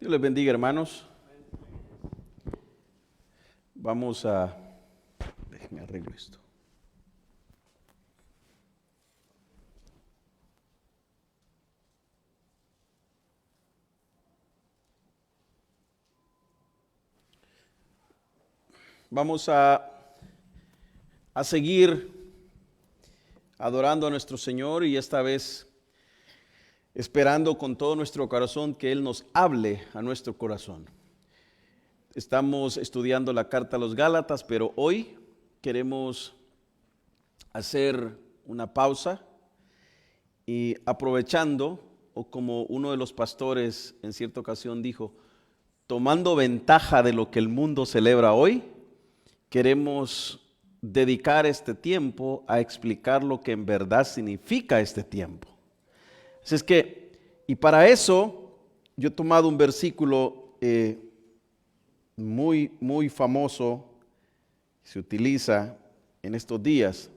Dios les bendiga, hermanos. Vamos a... Déjenme arreglo esto. Vamos a seguir adorando a nuestro Señor y esta vez esperando con todo nuestro corazón que Él nos hable a nuestro corazón. Estamos estudiando la carta a los Gálatas, pero hoy queremos hacer una pausa y aprovechando, o como uno de los pastores en cierta ocasión dijo, tomando ventaja de lo que el mundo celebra hoy, queremos dedicar este tiempo a explicar lo que en verdad significa este tiempo. Así es que, y para eso, yo he tomado un versículo muy famoso, se utiliza en estos días,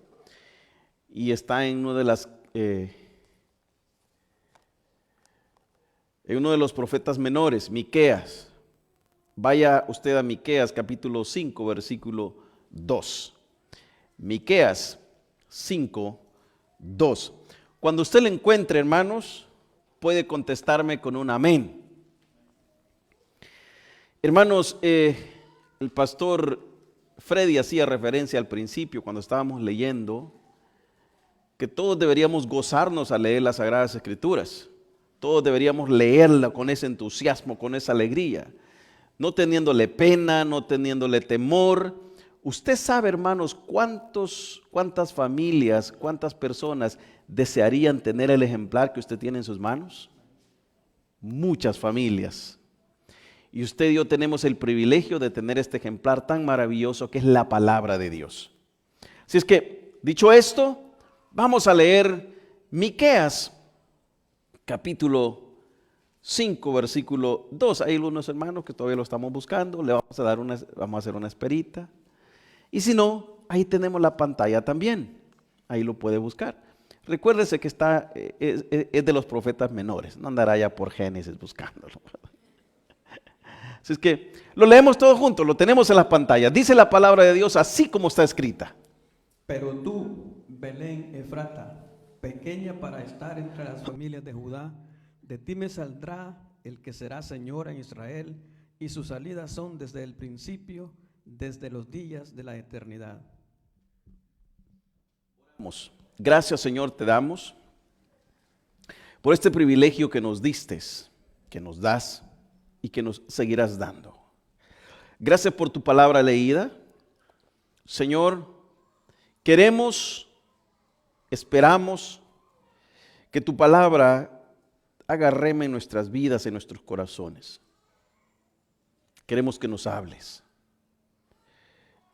y está en uno de los profetas menores, Miqueas. Vaya usted a Miqueas capítulo 5, versículo 2. Miqueas 5, 2. Cuando usted lo encuentre, hermanos, puede contestarme con un amén. Hermanos, el pastor Freddy hacía referencia al principio cuando estábamos leyendo que todos deberíamos gozarnos al leer las Sagradas Escrituras. Todos deberíamos leerla con ese entusiasmo, con esa alegría, no teniéndole pena, no teniéndole temor. Usted sabe, hermanos, cuántas familias, cuántas personas desearían tener el ejemplar que usted tiene en sus manos. Muchas familias. Y usted y yo tenemos el privilegio de tener este ejemplar tan maravilloso que es la palabra de Dios. Así es que, dicho esto, vamos a leer Miqueas, capítulo 5, versículo 2. Hay algunos hermanos que todavía lo estamos buscando, le vamos a hacer una esperita. Y si no, ahí tenemos la pantalla también, ahí lo puede buscar. Recuérdese que es de los profetas menores, no andará ya por Génesis buscándolo. Así es que lo leemos todos juntos, lo tenemos en la pantalla. Dice la palabra de Dios así como está escrita. Pero tú, Belén Efrata, pequeña para estar entre las familias de Judá, de ti me saldrá el que será Señor en Israel, y sus salidas son desde el principio, desde los días de la eternidad. Gracias, Señor, te damos por este privilegio que nos diste, que nos das y que nos seguirás dando. Gracias por tu palabra leída. Señor, esperamos que tu palabra haga rema en nuestras vidas, en nuestros corazones. Queremos que nos hables.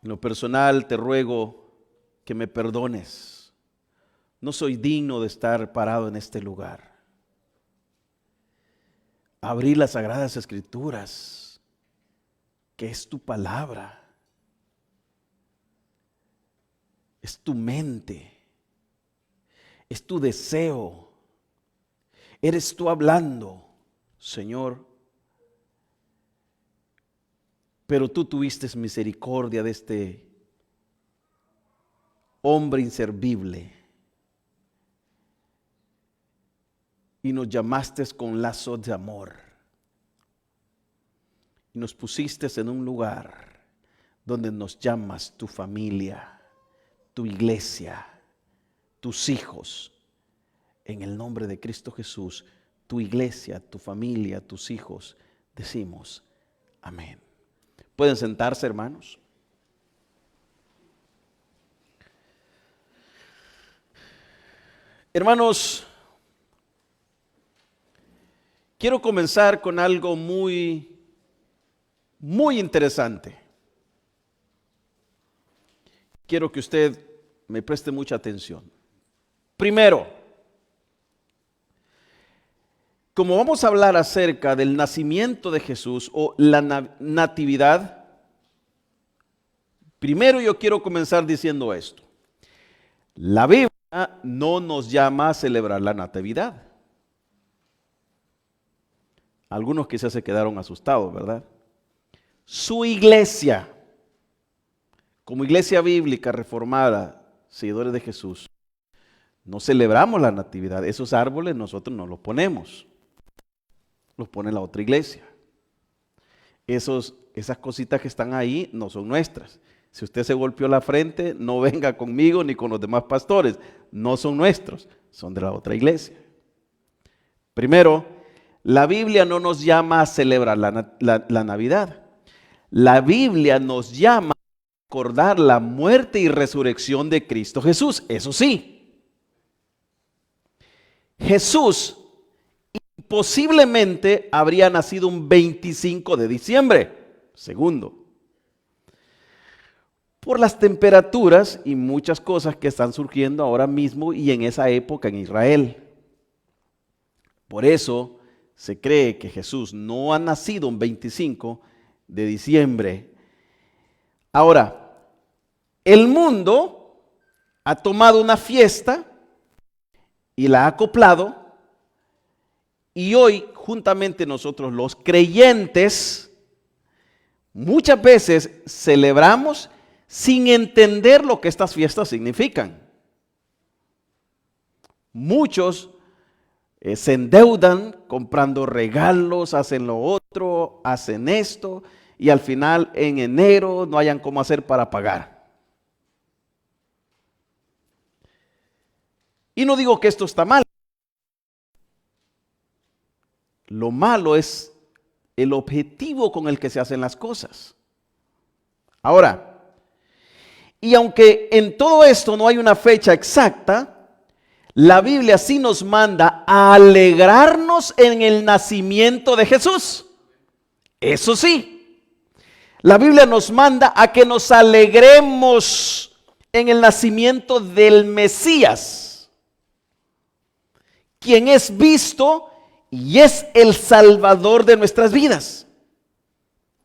En lo personal te ruego que me perdones. No soy digno de estar parado en este lugar. Abrir las Sagradas Escrituras, que es tu palabra, es tu mente, es tu deseo, eres tú hablando, Señor. Pero tú tuviste misericordia de este hombre inservible y nos llamaste con lazos de amor y nos pusiste en un lugar donde nos llamas tu familia, tu iglesia, tus hijos. En el nombre de Cristo Jesús, tu iglesia, tu familia, tus hijos, decimos amén. ¿Pueden sentarse, hermanos? Hermanos, quiero comenzar con algo muy interesante. Quiero que usted me preste mucha atención. Primero, como vamos a hablar acerca del nacimiento de Jesús o la natividad, primero yo quiero comenzar diciendo esto. La Biblia no nos llama a celebrar la natividad. Algunos quizás se quedaron asustados, ¿verdad? Su iglesia, como iglesia bíblica reformada, seguidores de Jesús, no celebramos la natividad. Esos árboles nosotros no los ponemos, los pone la otra iglesia. Esas cositas que están ahí no son nuestras. Si usted se golpeó la frente, no venga conmigo ni con los demás pastores. No son nuestros, son de la otra iglesia. Primero, la Biblia no nos llama a celebrar la Navidad. La Biblia nos llama a recordar la muerte y resurrección de Cristo Jesús. Eso sí, Jesús posiblemente habría nacido un 25 de diciembre. Segundo, por las temperaturas y muchas cosas que están surgiendo ahora mismo y en esa época en Israel. Por eso se cree que Jesús no ha nacido un 25 de diciembre. Ahora, el mundo ha tomado una fiesta y la ha acoplado, y hoy juntamente nosotros los creyentes muchas veces celebramos sin entender lo que estas fiestas significan. Muchos se endeudan comprando regalos, hacen lo otro, hacen esto, y al final en enero no hayan cómo hacer para pagar. Y no digo que esto está mal. Lo malo es el objetivo con el que se hacen las cosas. Ahora, y aunque en todo esto no hay una fecha exacta, la Biblia sí nos manda a alegrarnos en el nacimiento de Jesús. Eso sí, la Biblia nos manda a que nos alegremos en el nacimiento del Mesías, quien es visto y es el Salvador de nuestras vidas.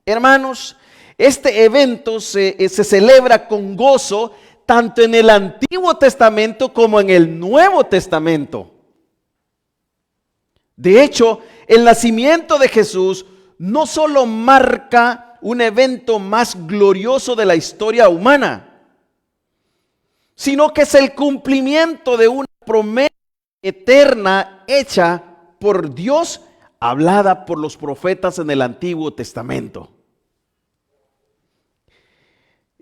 Hermanos, este evento se celebra con gozo tanto en el Antiguo Testamento como en el Nuevo Testamento. De hecho, el nacimiento de Jesús no solo marca un evento más glorioso de la historia humana, sino que es el cumplimiento de una promesa eterna hecha por Dios, hablada por los profetas en el Antiguo Testamento.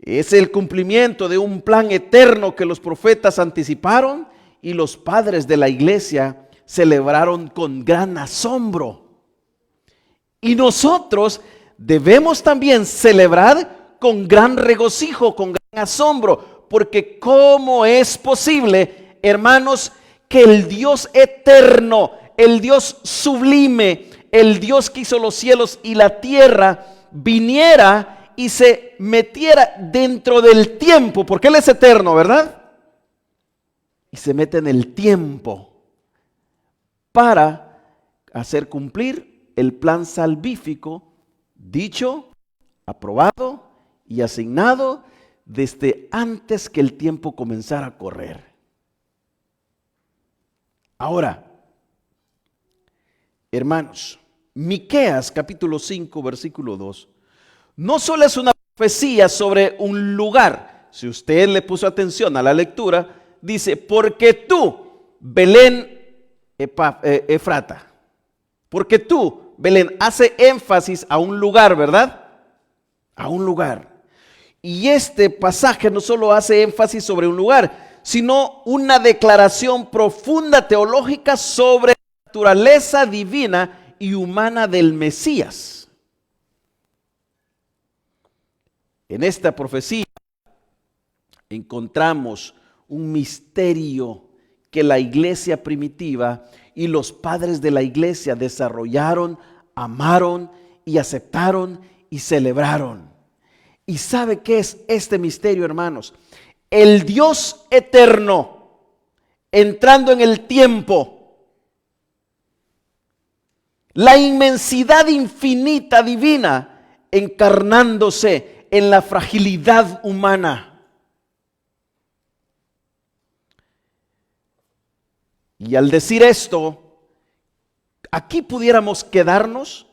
Es el cumplimiento de un plan eterno que los profetas anticiparon y los padres de la iglesia celebraron con gran asombro. Y nosotros debemos también celebrar con gran regocijo, con gran asombro, porque ¿cómo es posible, hermanos, que el Dios eterno, el Dios sublime, el Dios que hizo los cielos y la tierra, viniera y se metiera dentro del tiempo, porque Él es eterno, ¿verdad? Y se mete en el tiempo para hacer cumplir el plan salvífico dicho, aprobado y asignado desde antes que el tiempo comenzara a correr. Ahora, hermanos, Miqueas capítulo 5 versículo 2 no solo es una profecía sobre un lugar. Si usted le puso atención a la lectura, dice, porque tú, Belén Efrata, porque tú, Belén, hace énfasis a un lugar, ¿verdad? A un lugar. Y este pasaje no solo hace énfasis sobre un lugar, sino una declaración profunda teológica sobre la naturaleza divina y humana del Mesías. En esta profecía encontramos un misterio que la iglesia primitiva y los padres de la iglesia desarrollaron, amaron y aceptaron y celebraron. ¿Y sabe qué es este misterio, hermanos? El Dios eterno entrando en el tiempo, la inmensidad infinita divina encarnándose en la fragilidad humana. Y al decir esto, Aquí pudiéramos quedarnos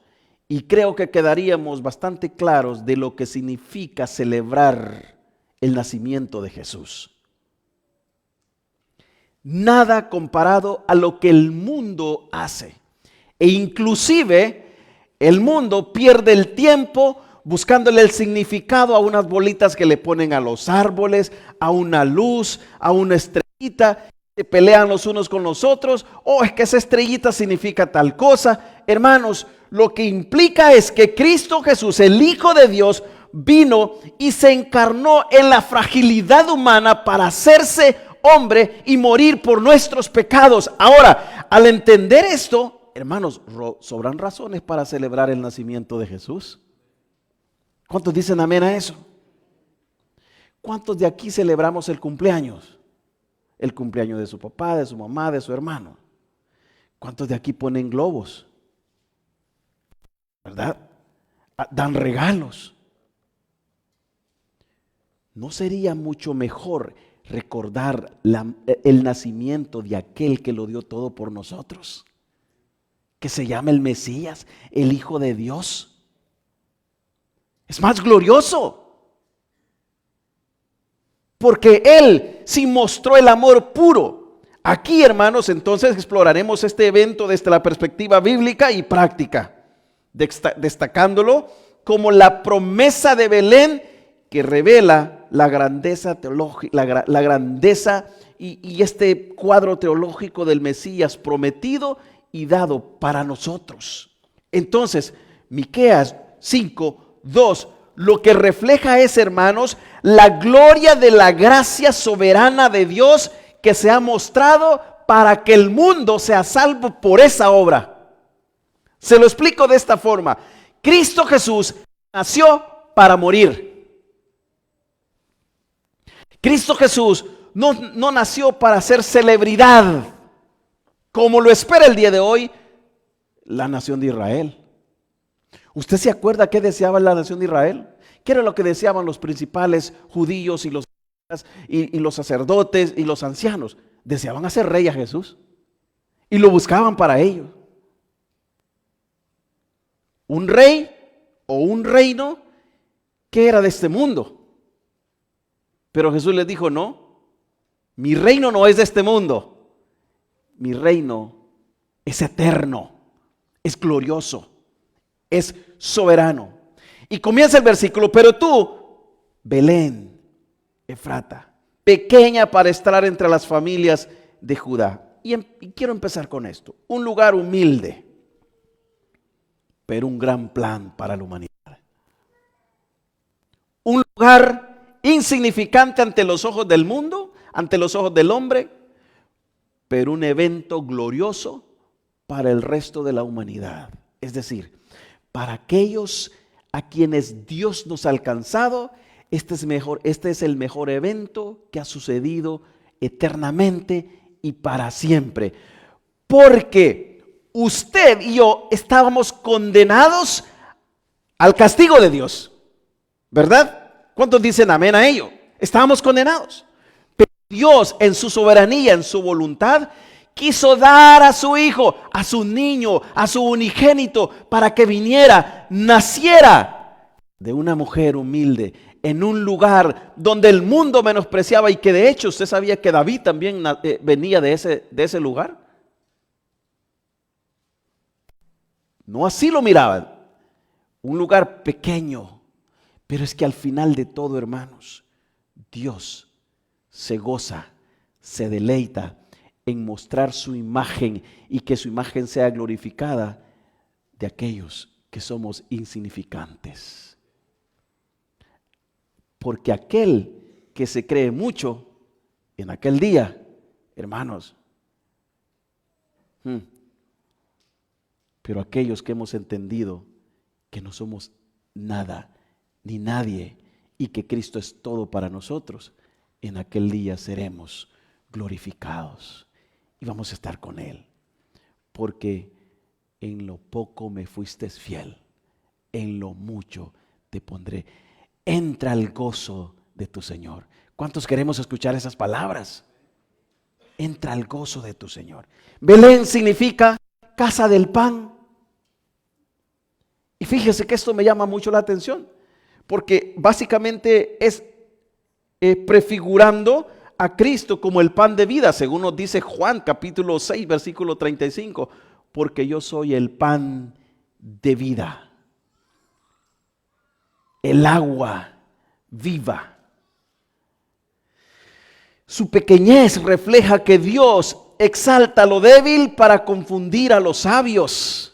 y creo que quedaríamos bastante claros de lo que significa celebrar el nacimiento de Jesús. Nada comparado a lo que el mundo hace. E inclusive el mundo pierde el tiempo buscándole el significado a unas bolitas que le ponen a los árboles, a una luz, a una estrellita. Se pelean los unos con los otros. Oh, es que esa estrellita significa tal cosa. Hermanos, lo que implica es que Cristo Jesús, el Hijo de Dios, vino y se encarnó en la fragilidad humana para hacerse hombre y morir por nuestros pecados. Ahora, al entender esto, hermanos, sobran razones para celebrar el nacimiento de Jesús. ¿Cuántos dicen amén a eso? ¿Cuántos de aquí celebramos el cumpleaños? El cumpleaños de su papá, de su mamá, de su hermano. ¿Cuántos de aquí ponen globos? ¿Verdad? Dan regalos. ¿No sería mucho mejor recordar el nacimiento de aquel que lo dio todo por nosotros? Que se llama el Mesías, el Hijo de Dios. Es más glorioso. Porque Él sí mostró el amor puro. Aquí, hermanos, entonces exploraremos este evento desde la perspectiva bíblica y práctica, destacándolo como la promesa de Belén que revela la grandeza teológica, la grandeza y este cuadro teológico del Mesías prometido y dado para nosotros. Entonces, Miqueas 5:2 lo que refleja es, hermanos, la gloria de la gracia soberana de Dios que se ha mostrado para que el mundo sea salvo por esa obra. Se lo explico de esta forma. Cristo Jesús nació para morir. Cristo Jesús no nació para ser celebridad, como lo espera el día de hoy la nación de Israel. ¿Usted se acuerda qué deseaba la nación de Israel? ¿Qué era lo que deseaban los principales judíos y los sacerdotes y los ancianos? Deseaban hacer rey a Jesús y lo buscaban para ellos. Un rey o un reino que era de este mundo. Pero Jesús les dijo, no, mi reino no es de este mundo. Mi reino es eterno, es glorioso, es soberano. Y comienza el versículo, pero tú, Belén, Efrata, pequeña para estar entre las familias de Judá. Y quiero empezar con esto. Un lugar humilde, pero un gran plan para la humanidad. Un lugar insignificante ante los ojos del mundo, ante los ojos del hombre, pero un evento glorioso para el resto de la humanidad. Es decir, para aquellos a quienes Dios nos ha alcanzado, este es el mejor evento que ha sucedido eternamente y para siempre. Porque usted y yo estábamos condenados al castigo de Dios, ¿verdad? ¿Cuántos dicen amén a ello? Estábamos condenados. Pero Dios en su soberanía, en su voluntad, quiso dar a su hijo, a su niño, a su unigénito, para que viniera, naciera de una mujer humilde, en un lugar donde el mundo menospreciaba y que de hecho usted sabía que David también venía de ese lugar. No así lo miraban, un lugar pequeño, pero es que al final de todo, hermanos, Dios se goza, se deleita en mostrar su imagen y que su imagen sea glorificada de aquellos que somos insignificantes. Porque aquel que se cree mucho en aquel día, hermanos, pero aquellos que hemos entendido que no somos nada ni nadie y que Cristo es todo para nosotros, en aquel día seremos glorificados. Y vamos a estar con Él, porque en lo poco me fuiste fiel, en lo mucho te pondré. Entra al gozo de tu Señor. ¿Cuántos queremos escuchar esas palabras? Entra al gozo de tu Señor. Belén significa casa del pan. Y fíjese que esto me llama mucho la atención, porque básicamente es prefigurando a Cristo como el pan de vida, según nos dice Juan capítulo 6, versículo 35, porque yo soy el pan de vida, el agua viva. Su pequeñez refleja que Dios exalta lo débil para confundir a los sabios,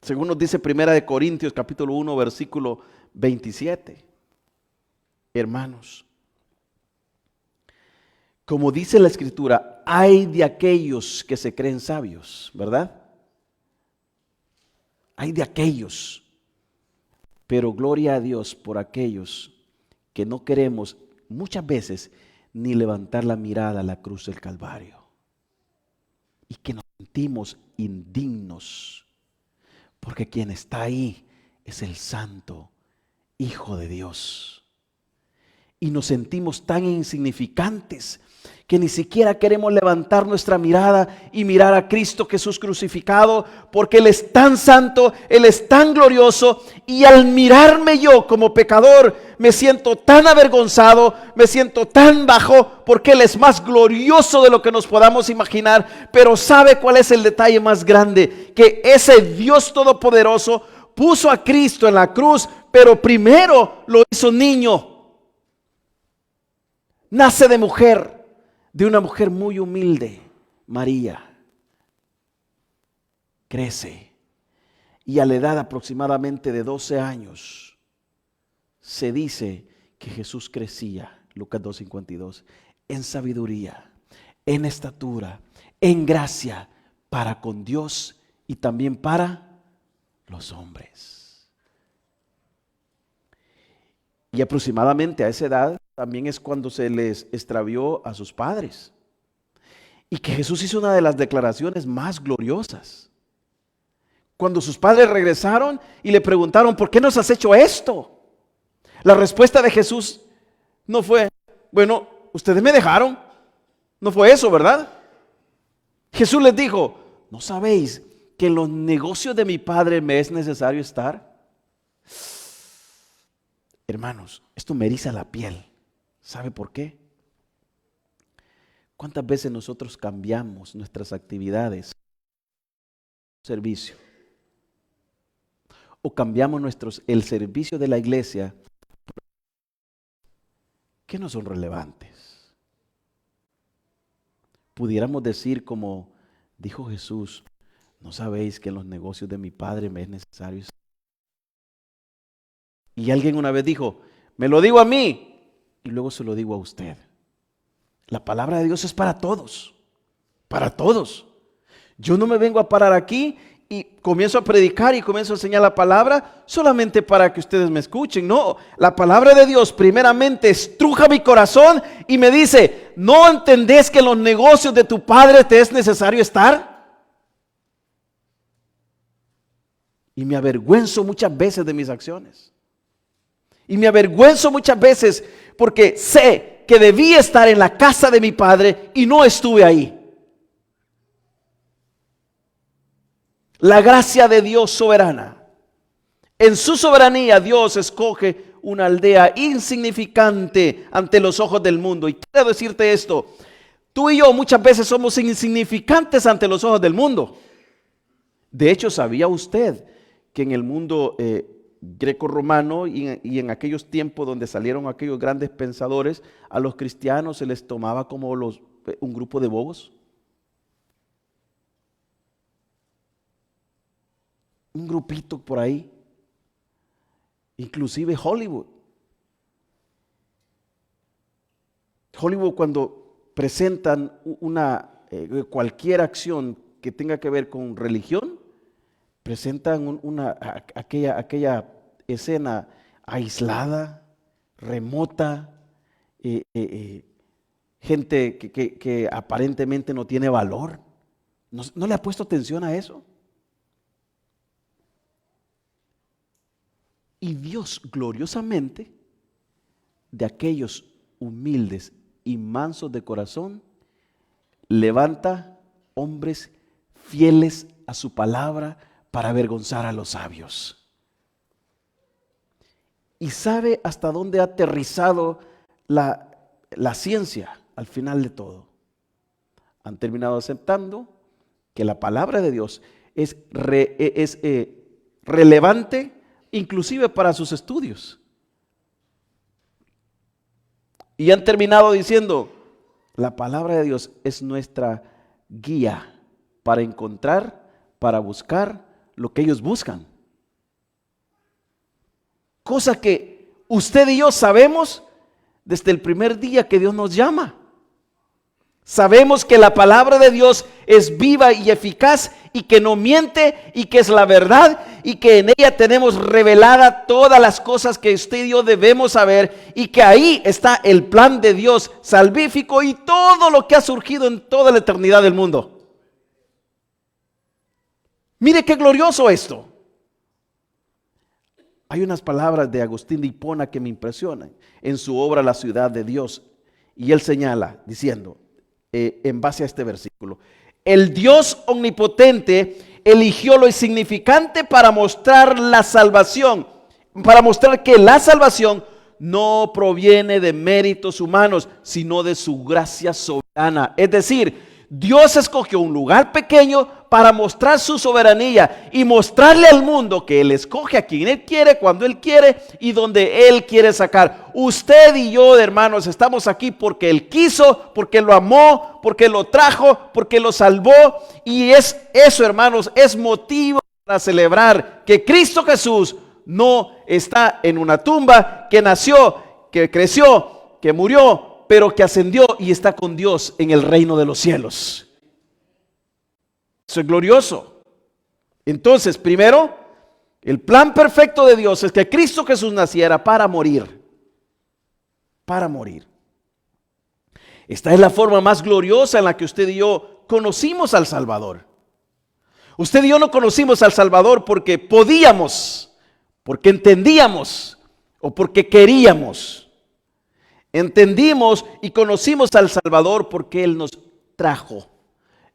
según nos dice Primera de Corintios capítulo 1 versículo 27. Hermanos, como dice la Escritura, hay de aquellos que se creen sabios, ¿verdad? Hay de aquellos, pero gloria a Dios por aquellos que no queremos muchas veces ni levantar la mirada a la cruz del Calvario y que nos sentimos indignos, porque quien está ahí es el Santo Hijo de Dios. Y nos sentimos tan insignificantes que ni siquiera queremos levantar nuestra mirada y mirar a Cristo Jesús crucificado, porque Él es tan santo, Él es tan glorioso, y al mirarme yo como pecador, me siento tan avergonzado, me siento tan bajo, porque Él es más glorioso de lo que nos podamos imaginar. Pero ¿sabe cuál es el detalle más grande? Que ese Dios todopoderoso puso a Cristo en la cruz, pero primero lo hizo niño. Nace de mujer, de una mujer muy humilde, María. Crece y a la edad aproximadamente de 12 años se dice que Jesús crecía, Lucas 2:52, en sabiduría, en estatura, en gracia para con Dios y también para los hombres. Y aproximadamente a esa edad también es cuando se les extravió a sus padres. Y que Jesús hizo una de las declaraciones más gloriosas. Cuando sus padres regresaron y le preguntaron, ¿por qué nos has hecho esto? La respuesta de Jesús no fue, bueno, ustedes me dejaron. No fue eso, ¿verdad? Jesús les dijo, ¿no sabéis que en los negocios de mi Padre me es necesario estar? Hermanos, esto me eriza la piel. ¿Sabe por qué? ¿Cuántas veces nosotros cambiamos nuestras actividades, servicio? O cambiamos el servicio de la iglesia que no son relevantes. Pudiéramos decir como dijo Jesús, ¿no sabéis que en los negocios de mi Padre me es necesario? Y alguien una vez dijo, me lo digo a mí y luego se lo digo a usted. La palabra de Dios es para todos, para todos. Yo no me vengo a parar aquí y comienzo a predicar y comienzo a enseñar la palabra solamente para que ustedes me escuchen. No, la palabra de Dios primeramente estruja mi corazón y me dice, ¿no entendés que en los negocios de tu Padre te es necesario estar? Y me avergüenzo muchas veces de mis acciones. Y me avergüenzo muchas veces porque sé que debí estar en la casa de mi Padre y no estuve ahí. La gracia de Dios soberana. En su soberanía Dios escoge una aldea insignificante ante los ojos del mundo. Y quiero decirte esto, tú y yo muchas veces somos insignificantes ante los ojos del mundo. De hecho, ¿sabía usted que en el mundo greco-romano y en aquellos tiempos donde salieron aquellos grandes pensadores, a los cristianos se les tomaba como un grupo de bobos? Un grupito por ahí. Inclusive Hollywood. Hollywood, cuando presentan cualquier acción que tenga que ver con religión, presentan aquella escena aislada, remota, gente que aparentemente no tiene valor. ¿No le ha puesto atención a eso? Y Dios gloriosamente, de aquellos humildes y mansos de corazón, levanta hombres fieles a su palabra para avergonzar a los sabios. ¿Y sabe hasta dónde ha aterrizado la ciencia al final de todo? Han terminado aceptando que la palabra de Dios es relevante inclusive para sus estudios. Y han terminado diciendo, la palabra de Dios es nuestra guía para encontrar, para buscar lo que ellos buscan. Cosa que usted y yo sabemos desde el primer día que Dios nos llama. Sabemos que la palabra de Dios es viva y eficaz y que no miente y que es la verdad y que en ella tenemos revelada todas las cosas que usted y yo debemos saber y que ahí está el plan de Dios salvífico y todo lo que ha surgido en toda la eternidad del mundo. Mire qué glorioso esto. Hay unas palabras de Agustín de Hipona que me impresionan en su obra La ciudad de Dios, y él señala diciendo, en base a este versículo, el Dios omnipotente eligió lo insignificante para mostrar la salvación, para mostrar que la salvación no proviene de méritos humanos, sino de su gracia soberana. Es decir, Dios escogió un lugar pequeño para mostrar su soberanía y mostrarle al mundo que Él escoge a quien Él quiere, cuando Él quiere y donde Él quiere sacar. Usted y yo, hermanos, estamos aquí porque Él quiso, porque lo amó, porque lo trajo, porque lo salvó. Y es eso, hermanos, es motivo para celebrar que Cristo Jesús no está en una tumba, que nació, que creció, que murió, pero que ascendió y está con Dios en el reino de los cielos. Eso es glorioso. Entonces, primero, el plan perfecto de Dios es que Cristo Jesús naciera para morir. Para morir. Esta es la forma más gloriosa en la que usted y yo conocimos al Salvador. Usted y yo no conocimos al Salvador porque podíamos, porque entendíamos o porque queríamos. Entendimos y conocimos al Salvador porque Él nos trajo,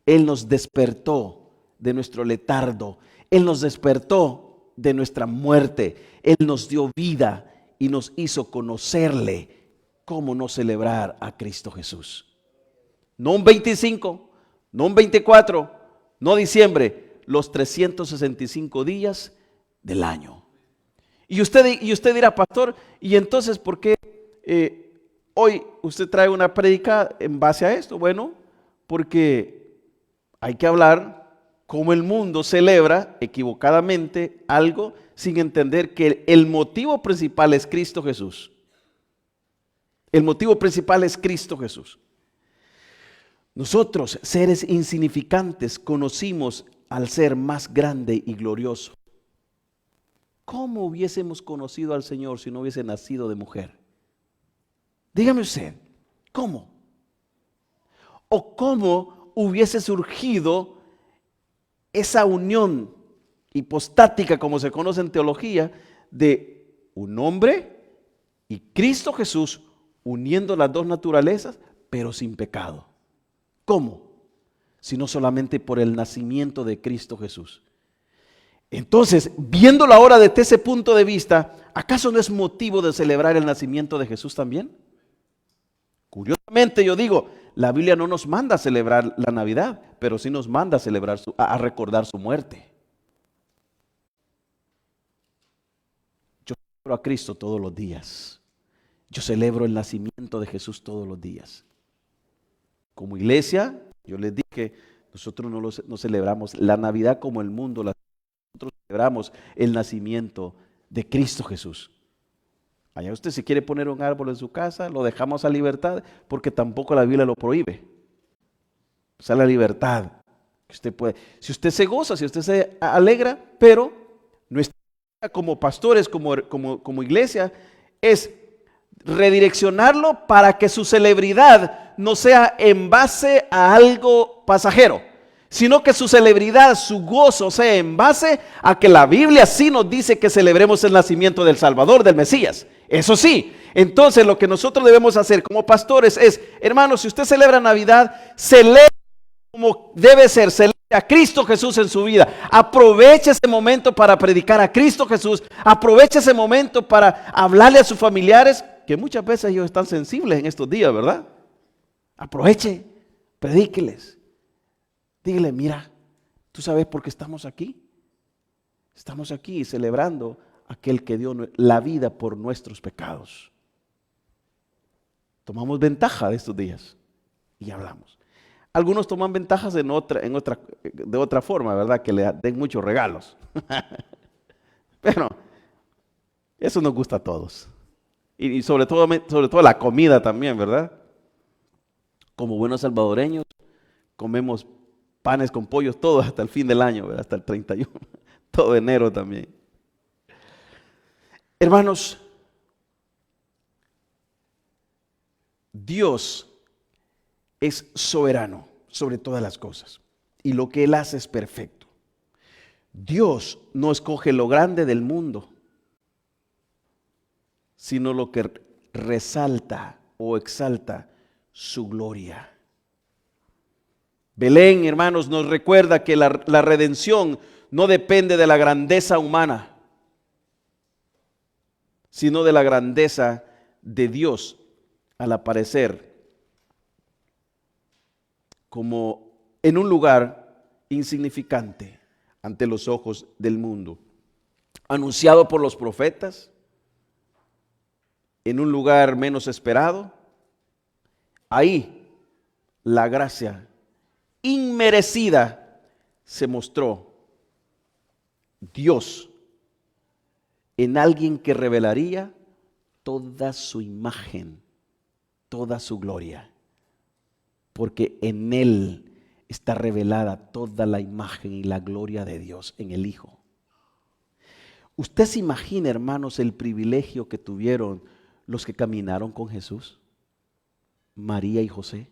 Él nos despertó de nuestro letargo, Él nos despertó de nuestra muerte, Él nos dio vida y nos hizo conocerle. ¿Cómo no celebrar a Cristo Jesús? No un 25, no un 24, no diciembre, los 365 días del año. Y usted dirá, pastor, ¿y entonces por qué hoy usted trae una prédica en base a esto? Bueno, porque hay que hablar cómo el mundo celebra equivocadamente algo sin entender que el motivo principal es Cristo Jesús. El motivo principal es Cristo Jesús. Nosotros, seres insignificantes, conocimos al ser más grande y glorioso. ¿Cómo hubiésemos conocido al Señor si no hubiese nacido de mujer? Dígame usted, ¿cómo? ¿O cómo hubiese surgido esa unión hipostática, como se conoce en teología, de un hombre y Cristo Jesús uniendo las dos naturalezas, pero sin pecado? ¿Cómo? Sino solamente por el nacimiento de Cristo Jesús. Entonces, viéndolo ahora desde ese punto de vista, ¿acaso no es motivo de celebrar el nacimiento de Jesús también? Curiosamente yo digo, la Biblia no nos manda a celebrar la Navidad, pero sí nos manda a celebrar a recordar su muerte. Yo celebro a Cristo todos los días. Yo celebro el nacimiento de Jesús todos los días. Como iglesia, yo les dije, nosotros no celebramos la Navidad como el mundo, nosotros celebramos el nacimiento de Cristo Jesús. Allá usted si quiere poner un árbol en su casa, lo dejamos a libertad, porque tampoco la Biblia lo prohíbe. O sea, la libertad que usted puede. Si usted se goza, si usted se alegra, pero nuestra como pastores, como iglesia, es redireccionarlo para que su celebridad no sea en base a algo pasajero, sino que su celebridad, su gozo sea en base a que la Biblia sí nos dice que celebremos el nacimiento del Salvador, del Mesías. Eso sí, entonces lo que nosotros debemos hacer como pastores es, hermanos, si usted celebra Navidad, celebre como debe ser, celebre a Cristo Jesús en su vida. Aproveche ese momento para predicar a Cristo Jesús. Aproveche ese momento para hablarle a sus familiares, que muchas veces ellos están sensibles en estos días, ¿verdad? Aproveche, predíqueles. Dígale, mira, ¿tú sabes por qué estamos aquí? Estamos aquí celebrando a aquel que dio la vida por nuestros pecados. Tomamos ventaja de estos días y hablamos. Algunos toman ventajas de otra forma, ¿verdad? Que le den muchos regalos. Pero eso nos gusta a todos. Y sobre todo la comida también, ¿verdad? Como buenos salvadoreños, comemos panes con pollos todos hasta el fin del año, ¿verdad? Hasta el 31, todo enero también. Hermanos, Dios es soberano sobre todas las cosas y lo que Él hace es perfecto. Dios no escoge lo grande del mundo, sino lo que resalta o exalta su gloria. Belén, hermanos, nos recuerda que la redención no depende de la grandeza humana, sino de la grandeza de Dios al aparecer como en un lugar insignificante ante los ojos del mundo, anunciado por los profetas, en un lugar menos esperado. Ahí la gracia inmerecida se mostró. Dios en alguien que revelaría toda su imagen, toda su gloria, porque en Él está revelada toda la imagen y la gloria de Dios, en el Hijo. ¿Usted se imagina, hermanos, el privilegio que tuvieron los que caminaron con Jesús? María y José,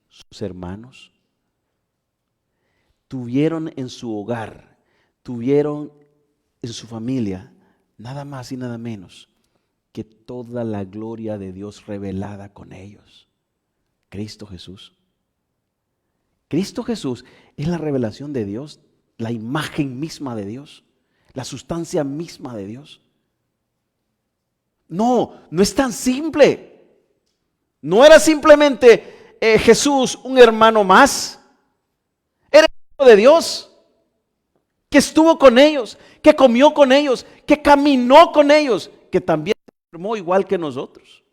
sus hermanos, tuvieron en su hogar, tuvieron en su familia, nada más y nada menos que toda la gloria de Dios revelada con ellos. Cristo Jesús. Cristo Jesús es la revelación de Dios, la imagen misma de Dios, la sustancia misma de Dios. No es tan simple. No era simplemente Jesús un hermano más. Era el Hijo de Dios, que estuvo con ellos, que comió con ellos, que caminó con ellos, que también se enfermó igual que nosotros.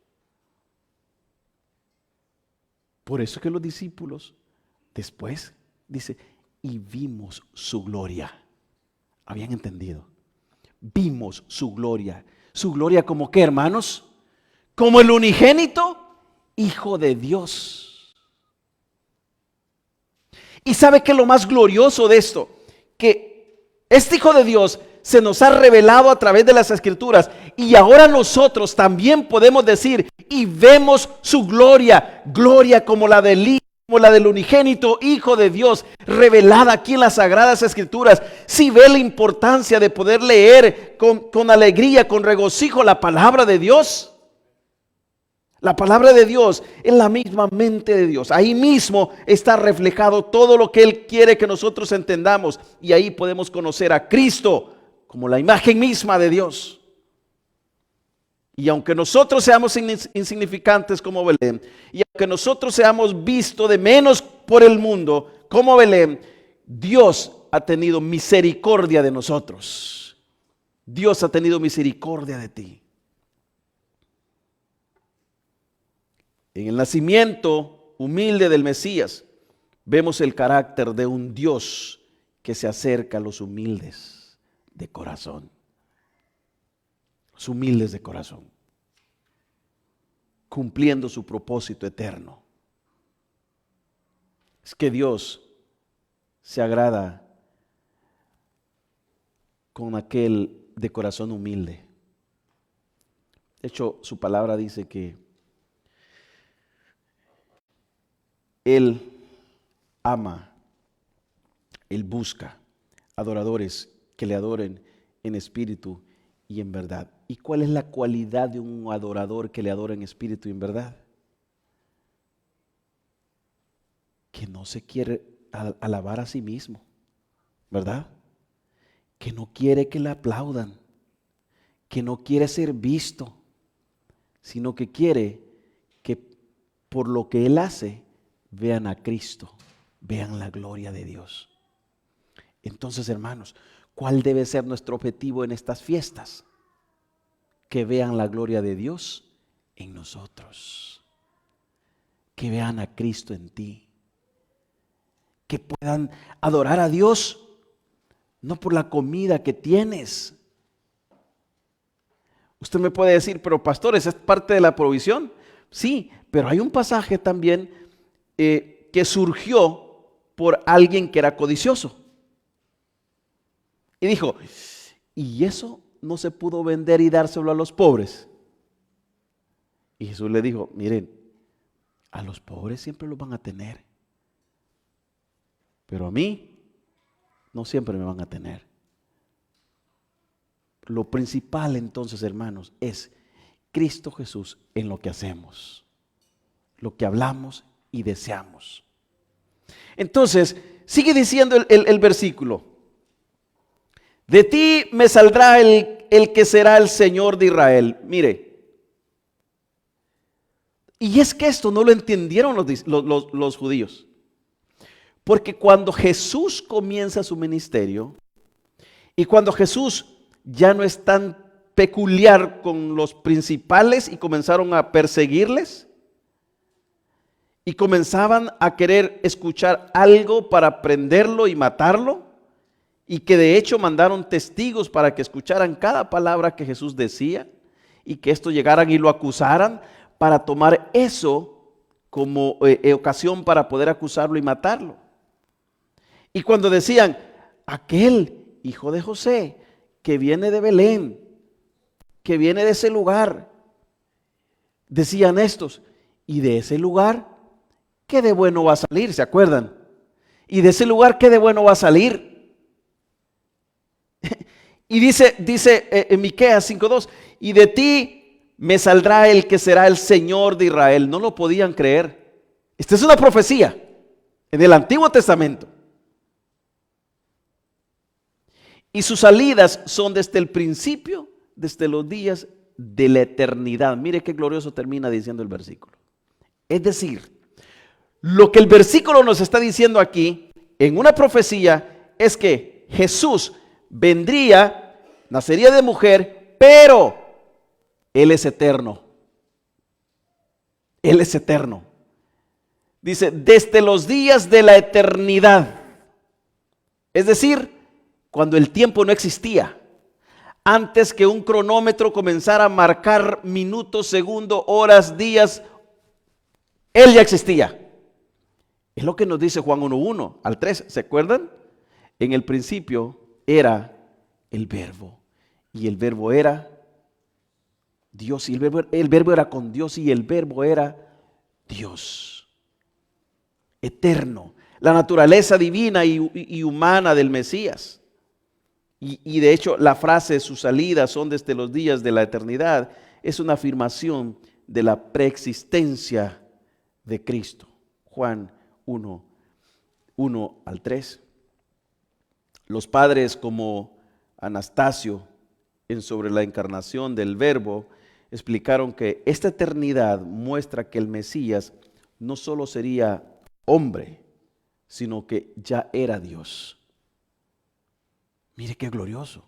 Por eso que los discípulos después dice, y vimos su gloria. Habían entendido. Vimos su gloria. ¿Su gloria como qué, hermanos? Como el unigénito Hijo de Dios. ¿Y sabe qué es lo más glorioso de esto? Que este Hijo de Dios se nos ha revelado a través de las Escrituras y ahora nosotros también podemos decir y vemos su gloria, gloria como la del unigénito Hijo de Dios, revelada aquí en las Sagradas Escrituras. Si ve la importancia de poder leer con alegría, con regocijo la palabra de Dios. La palabra de Dios es la misma mente de Dios. Ahí mismo está reflejado todo lo que Él quiere que nosotros entendamos. Y ahí podemos conocer a Cristo como la imagen misma de Dios. Y aunque nosotros seamos insignificantes como Belén, y aunque nosotros seamos vistos de menos por el mundo como Belén, Dios ha tenido misericordia de nosotros. Dios ha tenido misericordia de ti. En el nacimiento humilde del Mesías, vemos el carácter de un Dios que se acerca a los humildes de corazón. Los humildes de corazón, cumpliendo su propósito eterno. Es que Dios se agrada con aquel de corazón humilde. De hecho, su palabra dice que Él ama, Él busca adoradores que le adoren en espíritu y en verdad. ¿Y cuál es la cualidad de un adorador que le adora en espíritu y en verdad? Que no se quiere alabar a sí mismo, ¿verdad? Que no quiere que le aplaudan, que no quiere ser visto, sino que quiere que por lo que Él hace, vean a Cristo, vean la gloria de Dios. Entonces, hermanos, ¿cuál debe ser nuestro objetivo en estas fiestas? Que vean la gloria de Dios en nosotros, que vean a Cristo en ti, que puedan adorar a Dios no por la comida que tienes. Usted me puede decir, pero pastor, ¿esa es parte de la provisión? Sí, pero hay un pasaje también que surgió por alguien que era codicioso. Y dijo, ¿y eso no se pudo vender y dárselo a los pobres? Y Jesús le dijo, miren, a los pobres siempre los van a tener, pero a mí no siempre me van a tener. Lo principal entonces, hermanos, es Cristo Jesús en lo que hacemos, lo que hablamos y deseamos. Entonces, sigue diciendo el versículo. De ti me saldrá el que será el Señor de Israel. Mire, y es que esto no lo entendieron los judíos. Porque cuando Jesús comienza su ministerio y cuando Jesús ya no es tan peculiar con los principales y comenzaron a perseguirles y comenzaban a querer escuchar algo para prenderlo y matarlo, y que de hecho mandaron testigos para que escucharan cada palabra que Jesús decía y que esto llegaran y lo acusaran para tomar eso como ocasión para poder acusarlo y matarlo. Y cuando decían, aquel hijo de José que viene de Belén, que viene de ese lugar, decían estos, y de ese lugar, ¿qué de bueno va a salir? ¿Se acuerdan? Y de ese lugar, ¿qué de bueno va a salir? Y dice en Miqueas 5:2, y de ti me saldrá el que será el Señor de Israel. No lo podían creer. Esta es una profecía en el Antiguo Testamento. Y sus salidas son desde el principio, desde los días de la eternidad. Mire qué glorioso termina diciendo el versículo. Es decir, lo que el versículo nos está diciendo aquí, en una profecía, es que Jesús vendría, nacería de mujer, pero Él es eterno. Él es eterno. Dice, desde los días de la eternidad. Es decir, cuando el tiempo no existía, antes que un cronómetro comenzara a marcar minutos, segundos, horas, días, Él ya existía. Es lo que nos dice Juan 1:1 al 3. ¿Se acuerdan? En el principio era el verbo, y el verbo era Dios, y el verbo era con Dios, y el verbo era Dios. Eterno. La naturaleza divina y humana del Mesías. Y de hecho la frase, sus salidas son desde los días de la eternidad, es una afirmación de la preexistencia de Cristo. Juan 1:1 al 3. Los padres como Anastasio, en sobre la encarnación del Verbo, explicaron que esta eternidad muestra que el Mesías no solo sería hombre, sino que ya era Dios. Mire qué glorioso.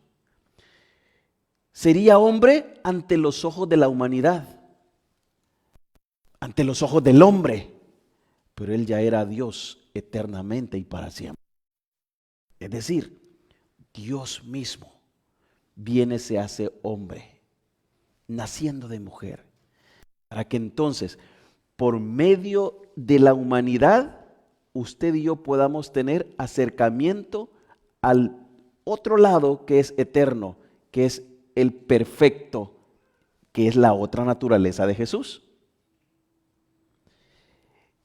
Sería hombre ante los ojos de la humanidad, ante los ojos del hombre, pero Él ya era Dios eternamente y para siempre. Es decir, Dios mismo viene, se hace hombre, naciendo de mujer, para que entonces, por medio de la humanidad, usted y yo podamos tener acercamiento al otro lado que es eterno, que es el perfecto, que es la otra naturaleza de Jesús.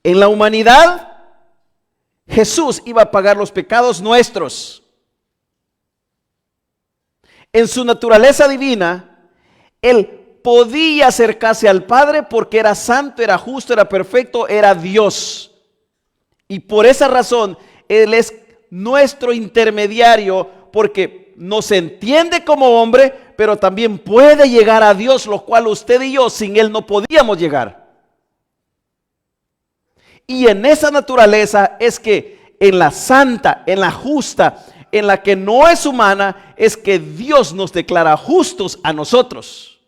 En la humanidad, Jesús iba a pagar los pecados nuestros. En su naturaleza divina, Él podía acercarse al Padre porque era santo, era justo, era perfecto, era Dios. Y por esa razón, Él es nuestro intermediario porque nos entiende como hombre, pero también puede llegar a Dios, lo cual usted y yo sin Él no podíamos llegar. Y en esa naturaleza es que en la santa, en la justa, en la que no es humana, es que Dios nos declara justos a nosotros.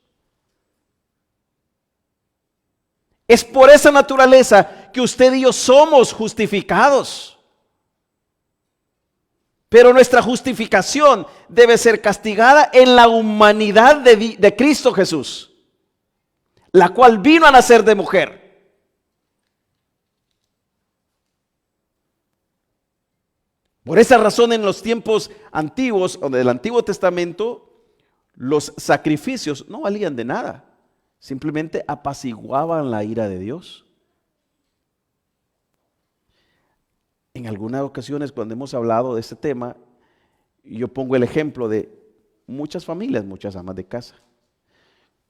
Es por esa naturaleza que usted y yo somos justificados. Pero nuestra justificación debe ser castigada en la humanidad de Cristo Jesús, la cual vino a nacer de mujer. Por esa razón, en los tiempos antiguos o del Antiguo Testamento, los sacrificios no valían de nada. Simplemente apaciguaban la ira de Dios. En algunas ocasiones, cuando hemos hablado de este tema, yo pongo el ejemplo de muchas familias, muchas amas de casa.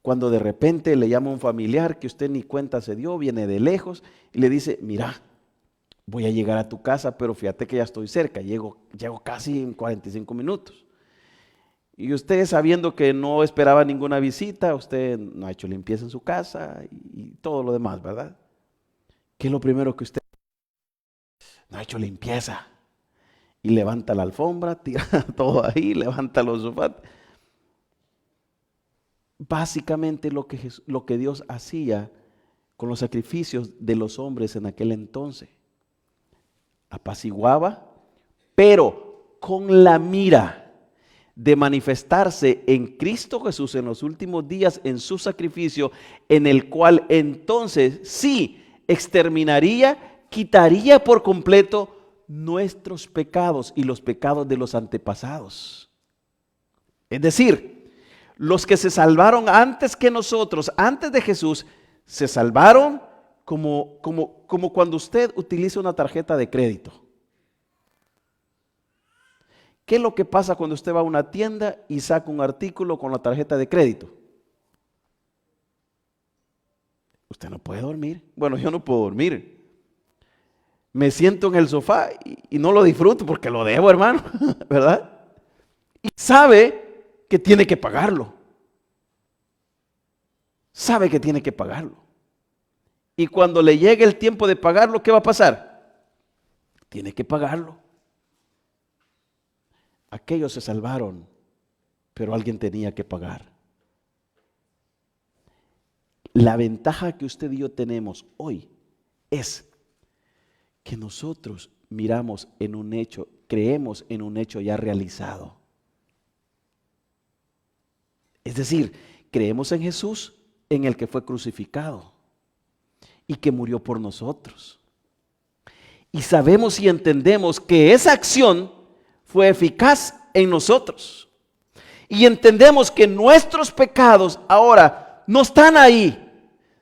Cuando de repente le llama un familiar que usted ni cuenta se dio, viene de lejos y le dice: mira, voy a llegar a tu casa, pero fíjate que ya estoy cerca, llego casi en 45 minutos. Y usted, sabiendo que no esperaba ninguna visita, usted no ha hecho limpieza en su casa y todo lo demás, ¿verdad? ¿Qué es lo primero que usted no ha hecho? Limpieza. Y levanta la alfombra, tira todo ahí, levanta los sofás. Básicamente lo que Dios hacía con los sacrificios de los hombres en aquel entonces. Apaciguaba, pero con la mira de manifestarse en Cristo Jesús en los últimos días en su sacrificio, en el cual entonces sí exterminaría, quitaría por completo nuestros pecados y los pecados de los antepasados. Es decir, los que se salvaron antes que nosotros, antes de Jesús, se salvaron como cuando usted utiliza una tarjeta de crédito. ¿Qué es lo que pasa cuando usted va a una tienda y saca un artículo con la tarjeta de crédito? Usted no puede dormir. Bueno, yo no puedo dormir. Me siento en el sofá y no lo disfruto porque lo debo, hermano, ¿verdad? Y sabe que tiene que pagarlo. Sabe que tiene que pagarlo. Y cuando le llegue el tiempo de pagarlo, ¿qué va a pasar? Tiene que pagarlo. Aquellos se salvaron, pero alguien tenía que pagar. La ventaja que usted y yo tenemos hoy es que nosotros miramos en un hecho, creemos en un hecho ya realizado. Es decir, creemos en Jesús, en el que fue crucificado y que murió por nosotros. Y sabemos y entendemos que esa acción fue eficaz en nosotros. Y entendemos que nuestros pecados ahora no están ahí,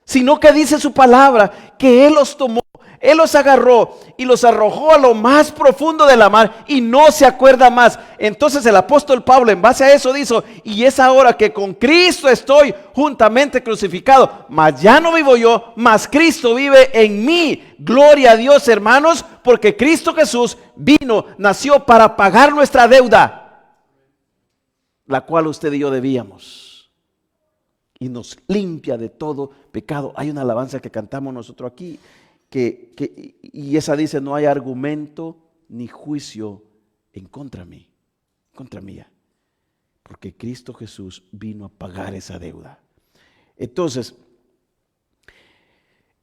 sino que dice su palabra que Él los tomó, Él los agarró y los arrojó a lo más profundo de la mar y no se acuerda más. Entonces el apóstol Pablo, en base a eso, dijo: y es ahora que con Cristo estoy juntamente crucificado, mas ya no vivo yo, mas Cristo vive en mí. Gloria a Dios, hermanos, porque Cristo Jesús vino, nació para pagar nuestra deuda, la cual usted y yo debíamos, y nos limpia de todo pecado. Hay una alabanza que cantamos nosotros aquí, y esa dice: no hay argumento ni juicio en contra mía, porque Cristo Jesús vino a pagar esa deuda. Entonces,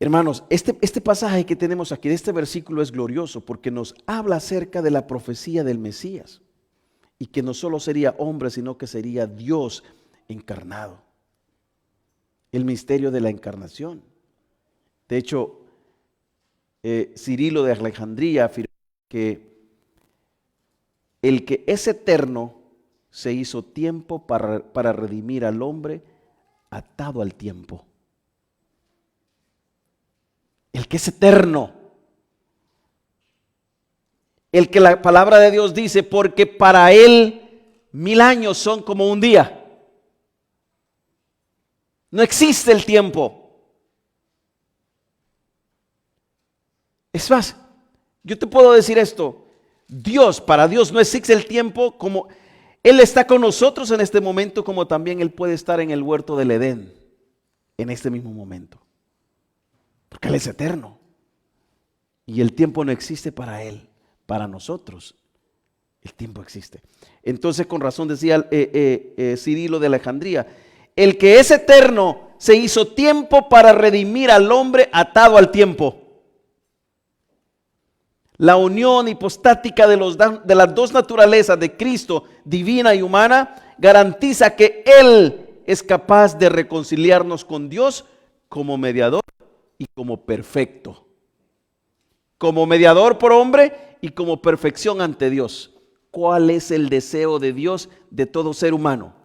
hermanos, este pasaje que tenemos aquí de este versículo es glorioso porque nos habla acerca de la profecía del Mesías, y que no solo sería hombre, sino que sería Dios encarnado. El misterio de la encarnación. De hecho, Cirilo de Alejandría afirma que el que es eterno se hizo tiempo para redimir al hombre atado al tiempo. El que es eterno. El que la palabra de Dios dice: porque para Él 1000 años son como un día. No existe el tiempo. Es más, yo te puedo decir esto: Para Dios no existe el tiempo como Él está con nosotros en este momento, como también Él puede estar en el huerto del Edén en este mismo momento. Porque Él es eterno. Y el tiempo no existe para Él, para nosotros. El tiempo existe. Entonces, con razón decía Cirilo de Alejandría, el que es eterno se hizo tiempo para redimir al hombre atado al tiempo. La unión hipostática de las dos naturalezas de Cristo, divina y humana, garantiza que Él es capaz de reconciliarnos con Dios como mediador y como perfecto. Como mediador por hombre y como perfección ante Dios. ¿Cuál es el deseo de Dios de todo ser humano?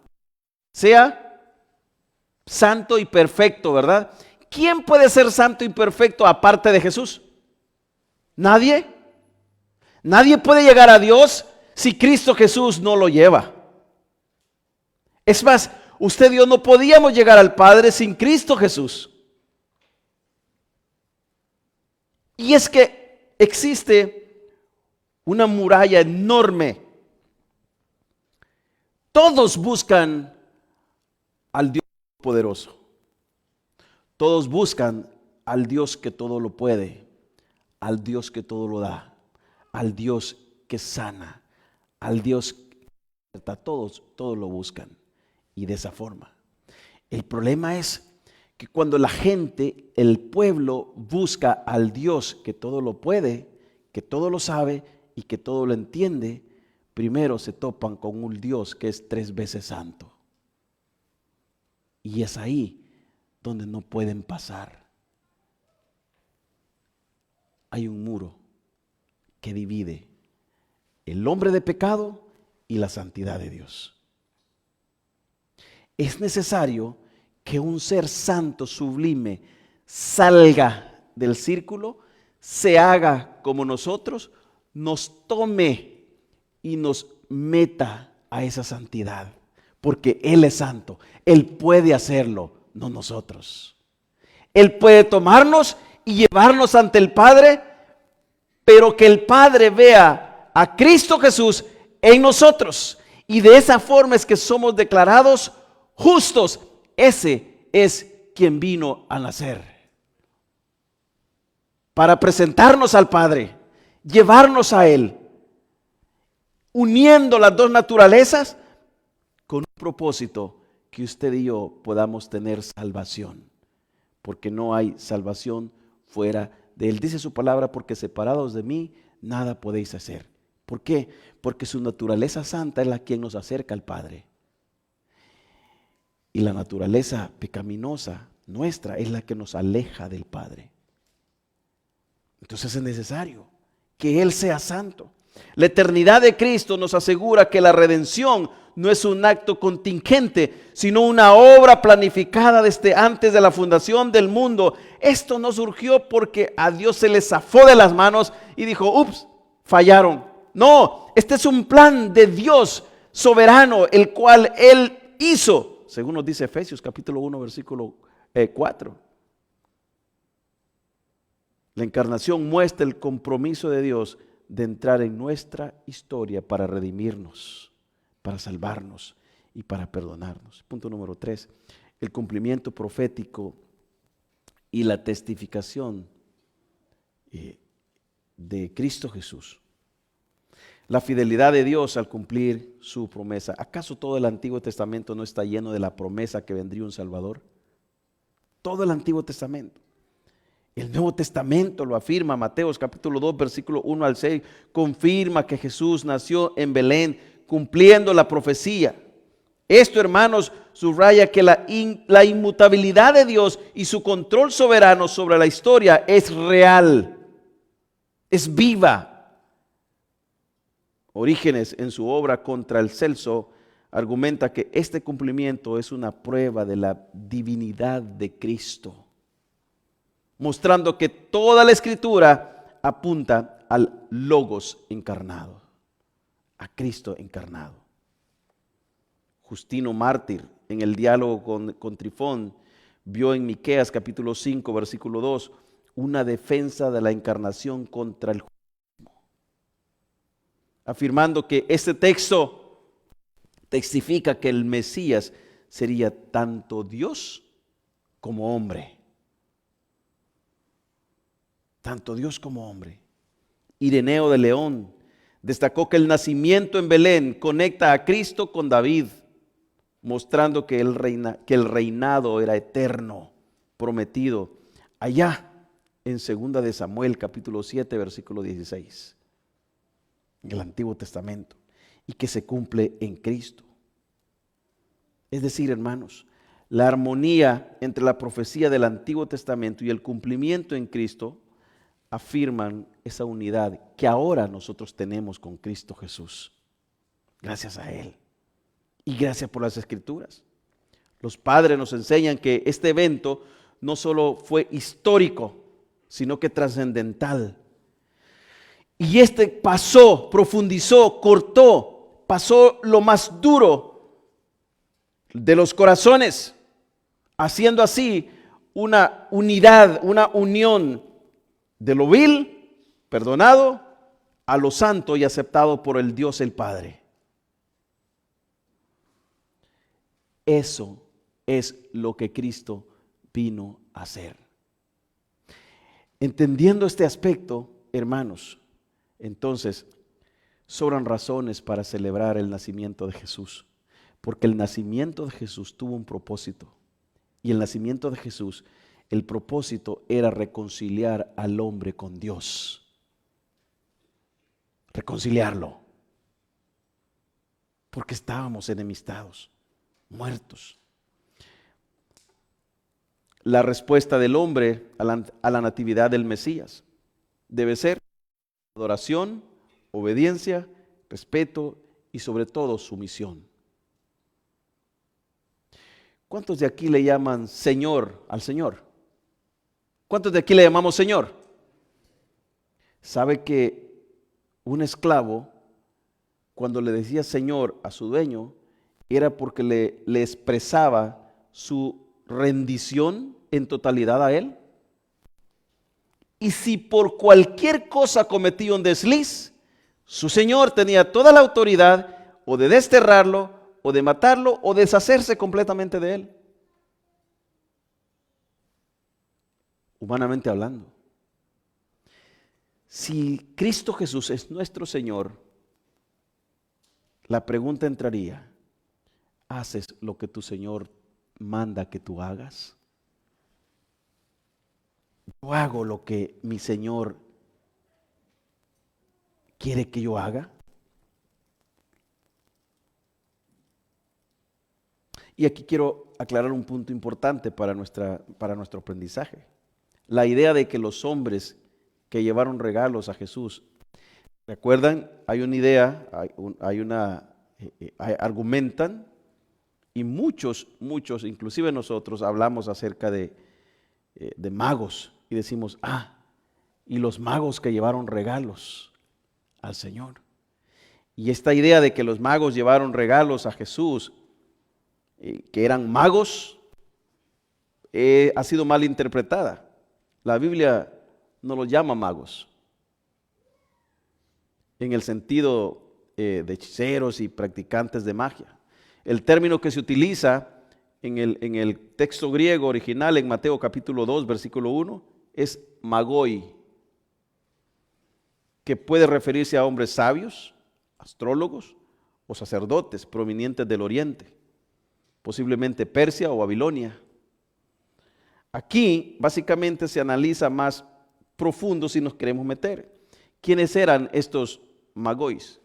Sea santo y perfecto, ¿verdad? ¿Quién puede ser santo y perfecto aparte de Jesús? ¿Nadie? Nadie puede llegar a Dios si Cristo Jesús no lo lleva. Es más, usted y yo no podíamos llegar al Padre sin Cristo Jesús. Y es que existe una muralla enorme. Todos buscan al Dios poderoso. Todos buscan al Dios que todo lo puede, al Dios que todo lo da, al Dios que sana, al Dios que todos lo buscan. Y de esa forma. El problema es que cuando la gente, el pueblo, busca al Dios que todo lo puede, que todo lo sabe y que todo lo entiende, primero se topan con un Dios que es 3 veces santo. Y es ahí donde no pueden pasar. Hay un muro que divide el hombre de pecado y la santidad de Dios. Es necesario que un ser santo, sublime, salga del círculo, se haga como nosotros, nos tome y nos meta a esa santidad. Porque Él es santo, Él puede hacerlo, no nosotros. Él puede tomarnos y llevarnos ante el Padre, pero que el Padre vea a Cristo Jesús en nosotros. Y de esa forma es que somos declarados justos. Ese es quien vino a nacer. Para presentarnos al Padre, llevarnos a Él, uniendo las dos naturalezas con un propósito, que usted y yo podamos tener salvación. Porque no hay salvación fuera de Él. Dice su palabra, porque separados de mí, nada podéis hacer. ¿Por qué? Porque su naturaleza santa es la quien nos acerca al Padre. Y la naturaleza pecaminosa nuestra es la que nos aleja del Padre. Entonces es necesario que Él sea santo. La eternidad de Cristo nos asegura que la redención no es un acto contingente, sino una obra planificada desde antes de la fundación del mundo. Esto no surgió porque a Dios se le zafó de las manos y dijo, ups, fallaron. No, este es un plan de Dios soberano, el cual Él hizo, según nos dice Efesios capítulo 1, versículo 4. La encarnación muestra el compromiso de Dios de entrar en nuestra historia para redimirnos, para salvarnos y para perdonarnos. Punto número 3, el cumplimiento profético y la testificación de Cristo Jesús. La fidelidad de Dios al cumplir su promesa. ¿Acaso todo el Antiguo Testamento no está lleno de la promesa que vendría un Salvador? Todo el Antiguo Testamento. El Nuevo Testamento lo afirma. Mateos capítulo 2 versículo 1 al 6 confirma que Jesús nació en Belén cumpliendo la profecía. Esto, hermanos, subraya que la inmutabilidad de Dios y su control soberano sobre la historia es real, es viva. Orígenes, en su obra Contra el Celso, argumenta que este cumplimiento es una prueba de la divinidad de Cristo, mostrando que toda la Escritura apunta al Logos encarnado, a Cristo encarnado. Justino mártir, en el diálogo con Trifón, vio en Miqueas capítulo 5 versículo 2 una defensa de la encarnación contra el judaísmo. afirmando que este texto testifica que el Mesías sería tanto Dios como hombre. Tanto Dios como hombre. Ireneo de León destacó que el nacimiento en Belén conecta a Cristo con David, mostrando que el reinado era eterno, prometido, allá en 2 de Samuel, capítulo 7, versículo 16, en el Antiguo Testamento, y que se cumple en Cristo. Es decir, hermanos, la armonía entre la profecía del Antiguo Testamento y el cumplimiento en Cristo afirman esa unidad que ahora nosotros tenemos con Cristo Jesús, gracias a Él y gracias por las Escrituras. Los padres nos enseñan que este evento no solo fue histórico, sino que trascendental. Y este pasó, profundizó, cortó, pasó lo más duro de los corazones, haciendo así una unidad, una unión de lo vil, perdonado, a lo santo y aceptado por el Dios el Padre. Eso es lo que Cristo vino a hacer. Entendiendo este aspecto, hermanos, entonces sobran razones para celebrar el nacimiento de Jesús, porque el nacimiento de Jesús tuvo un propósito, y el nacimiento de Jesús, el propósito era reconciliar al hombre con Dios, reconciliarlo, porque estábamos enemistados, muertos. La respuesta del hombre a la natividad del Mesías debe ser adoración, obediencia, respeto y sobre todo sumisión. ¿Cuántos de aquí le llaman Señor al Señor? ¿Cuántos de aquí le llamamos Señor? ¿Sabe que un esclavo, cuando le decía Señor a su dueño, era porque le expresaba su rendición en totalidad a él? Y si por cualquier cosa cometía un desliz, su señor tenía toda la autoridad o de desterrarlo, o de matarlo, o deshacerse completamente de él. Humanamente hablando. Si Cristo Jesús es nuestro Señor, la pregunta entraría: ¿haces lo que tu Señor manda que tú hagas? ¿Yo hago lo que mi Señor quiere que yo haga? Y aquí quiero aclarar un punto importante para nuestro aprendizaje. La idea de que los hombres que llevaron regalos a Jesús, ¿recuerdan? Hay una idea, argumentan, y muchos, inclusive nosotros, hablamos acerca de magos y decimos, y los magos que llevaron regalos al Señor. Y esta idea de que los magos llevaron regalos a Jesús, que eran magos, ha sido mal interpretada. La Biblia no los llama magos, en el sentido de hechiceros y practicantes de magia. El término que se utiliza en el texto griego original en Mateo capítulo 2, versículo 1, es magoi, que puede referirse a hombres sabios, astrólogos o sacerdotes provenientes del oriente, posiblemente Persia o Babilonia. Aquí básicamente se analiza más profundo si nos queremos meter. ¿Quiénes eran estos magois?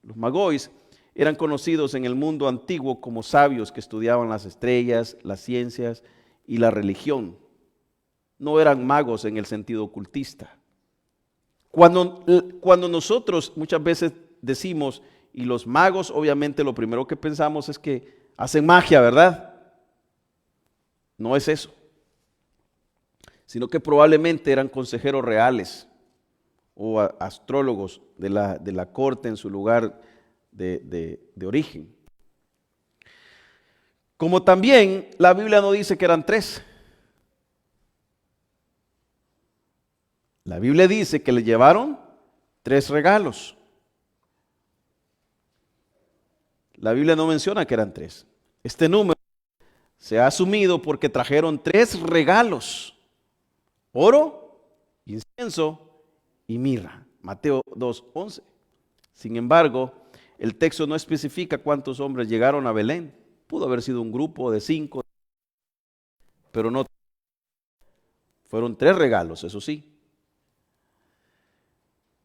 Los magois eran conocidos en el mundo antiguo como sabios que estudiaban las estrellas, las ciencias y la religión. No eran magos en el sentido ocultista. Cuando nosotros muchas veces decimos, y los magos, obviamente lo primero que pensamos es que hacen magia, ¿verdad? No es eso, sino que probablemente eran consejeros reales o astrólogos de la corte en su lugar de origen. Como también la Biblia no dice que eran 3. La Biblia dice que le llevaron 3 regalos. La Biblia no menciona que eran 3. Este número se ha asumido porque trajeron 3 regalos: oro, incienso y mirra. Mateo 2:11. Sin embargo, el texto no especifica cuántos hombres llegaron a Belén. Pudo haber sido un grupo de 5, pero no. Fueron 3 regalos, eso sí.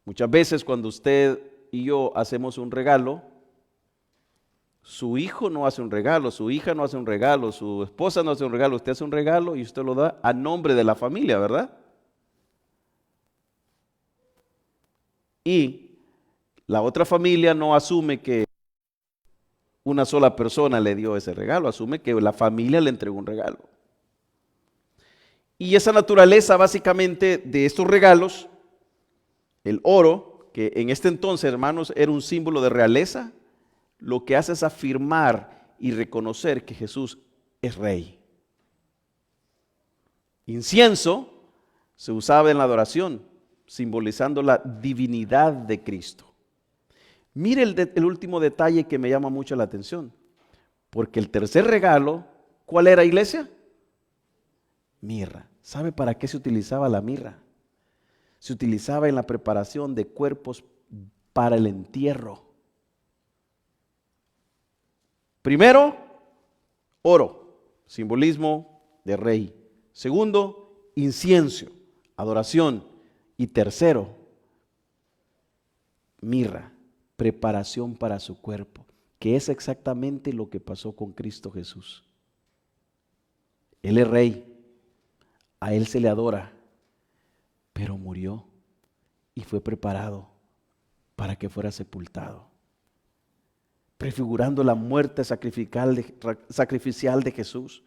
Muchas veces cuando usted y yo hacemos un regalo, su hijo no hace un regalo, su hija no hace un regalo, su esposa no hace un regalo, usted hace un regalo y usted lo da a nombre de la familia, ¿verdad? Y la otra familia no asume que una sola persona le dio ese regalo, asume que la familia le entregó un regalo. Y esa naturaleza básicamente de estos regalos, el oro, que en este entonces, hermanos, era un símbolo de realeza, lo que hace es afirmar y reconocer que Jesús es rey. Incienso se usaba en la adoración, simbolizando la divinidad de Cristo. Mire el último detalle que me llama mucho la atención, porque el tercer regalo, ¿cuál era, iglesia? Mirra. ¿Sabe para qué se utilizaba la mirra? Se utilizaba en la preparación de cuerpos para el entierro. Primero, oro, simbolismo de rey. Segundo, incienso, adoración. Y tercero, mirra, preparación para su cuerpo, que es exactamente lo que pasó con Cristo Jesús. Él es rey, a Él se le adora, pero murió y fue preparado para que fuera sepultado, prefigurando la muerte sacrificial de Jesús.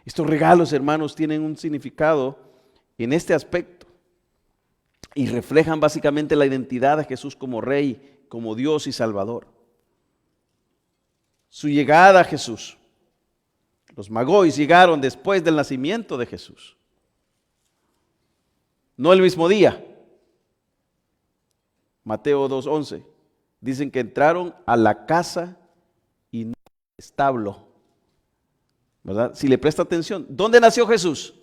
Estos regalos, hermanos, tienen un significado en este aspecto y reflejan básicamente la identidad de Jesús como Rey, como Dios y Salvador. Su llegada a Jesús. Los Magóis llegaron después del nacimiento de Jesús, no el mismo día. Mateo 2:11. Dicen que entraron a la casa y no al establo, ¿verdad? Si le presta atención, ¿dónde nació Jesús?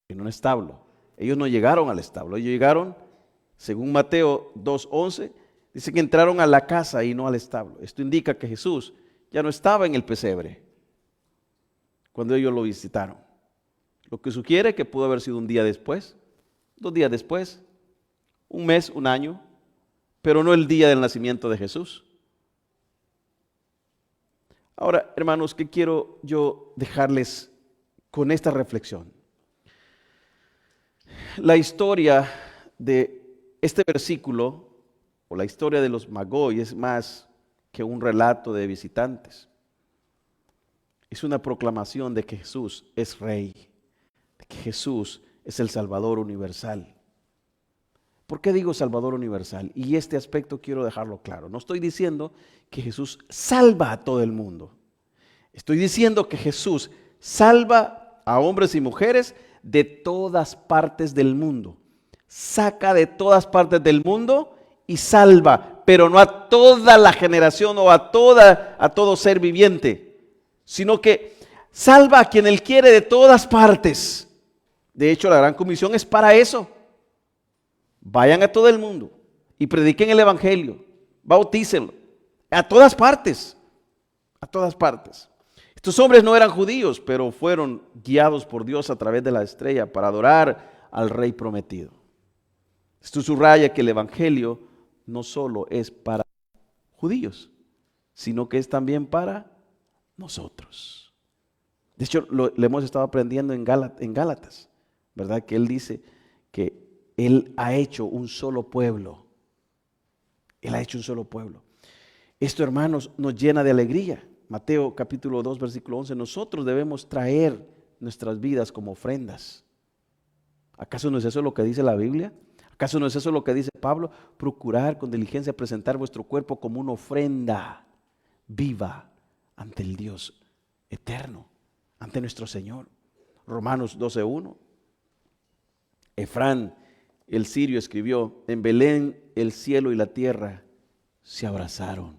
En un establo. Ellos no llegaron al establo, ellos llegaron, según Mateo 2:11, dice que entraron a la casa y no al establo. Esto indica que Jesús ya no estaba en el pesebre cuando ellos lo visitaron. Lo que sugiere que pudo haber sido un día después, 2 días después, un mes, un año, pero no el día del nacimiento de Jesús. Ahora, hermanos, ¿qué quiero yo dejarles con esta reflexión? La historia de este versículo, o la historia de los Magói, es más que un relato de visitantes. Es una proclamación de que Jesús es Rey, de que Jesús es el Salvador universal. ¿Por qué digo Salvador universal? Y este aspecto quiero dejarlo claro. No estoy diciendo que Jesús salva a todo el mundo. Estoy diciendo que Jesús salva a hombres y mujeres de todas partes del mundo. Saca de todas partes del mundo y salva, pero no a toda la generación o a todo ser viviente, sino que salva a quien Él quiere de todas partes. De hecho, la gran comisión es para eso. Vayan a todo el mundo y prediquen el evangelio, bautícenlo, a todas partes, a todas partes. Estos hombres no eran judíos, pero fueron guiados por Dios a través de la estrella para adorar al Rey prometido. Esto subraya que el evangelio no solo es para judíos, sino que es también para nosotros. De hecho, le hemos estado aprendiendo en Gálatas, ¿verdad? Que él dice que Él ha hecho un solo pueblo. Él ha hecho un solo pueblo. Esto, hermanos, nos llena de alegría. Mateo capítulo 2, versículo 11. Nosotros debemos traer nuestras vidas como ofrendas. ¿Acaso no es eso lo que dice la Biblia? ¿Acaso no es eso lo que dice Pablo? Procurar con diligencia presentar vuestro cuerpo como una ofrenda viva ante el Dios eterno, ante nuestro Señor. Romanos 12:1. Efrán, el sirio, escribió: en Belén el cielo y la tierra se abrazaron.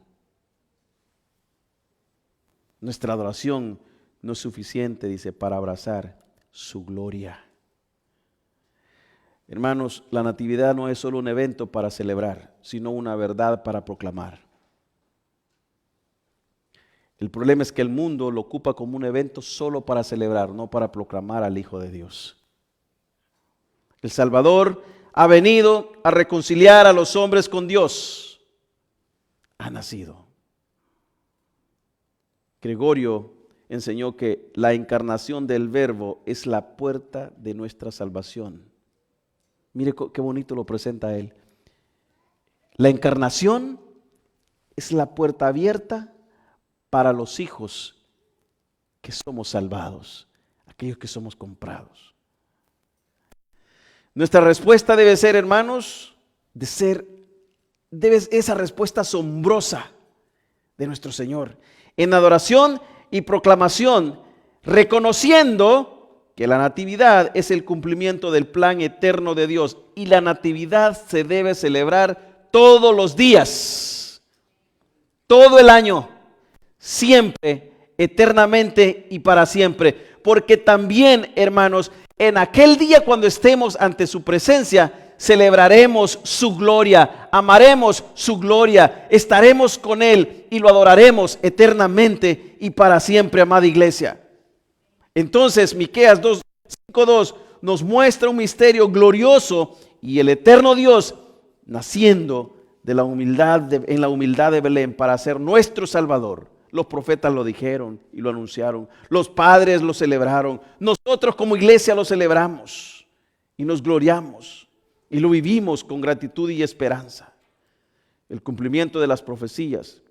Nuestra adoración no es suficiente, dice, para abrazar su gloria. Hermanos, la natividad no es solo un evento para celebrar, sino una verdad para proclamar. El problema es que el mundo lo ocupa como un evento solo para celebrar, no para proclamar al Hijo de Dios. El Salvador ha venido a reconciliar a los hombres con Dios. Ha nacido. Gregorio enseñó que la encarnación del Verbo es la puerta de nuestra salvación. Mire qué bonito lo presenta él. La encarnación es la puerta abierta para los hijos que somos salvados, aquellos que somos comprados. Nuestra respuesta debe ser, hermanos, esa respuesta asombrosa de nuestro Señor, en adoración y proclamación, reconociendo que la natividad es el cumplimiento del plan eterno de Dios, y la natividad se debe celebrar todos los días, todo el año, siempre, eternamente y para siempre, porque también, hermanos, en aquel día cuando estemos ante su presencia, celebraremos su gloria, amaremos su gloria, estaremos con Él y lo adoraremos eternamente y para siempre, amada iglesia. Entonces, Miqueas 5:2 nos muestra un misterio glorioso y el eterno Dios naciendo de la humildad en la humildad de Belén para ser nuestro Salvador. Los profetas lo dijeron y lo anunciaron. Los padres lo celebraron. Nosotros como iglesia lo celebramos y nos gloriamos y lo vivimos con gratitud y esperanza. El cumplimiento de las profecías.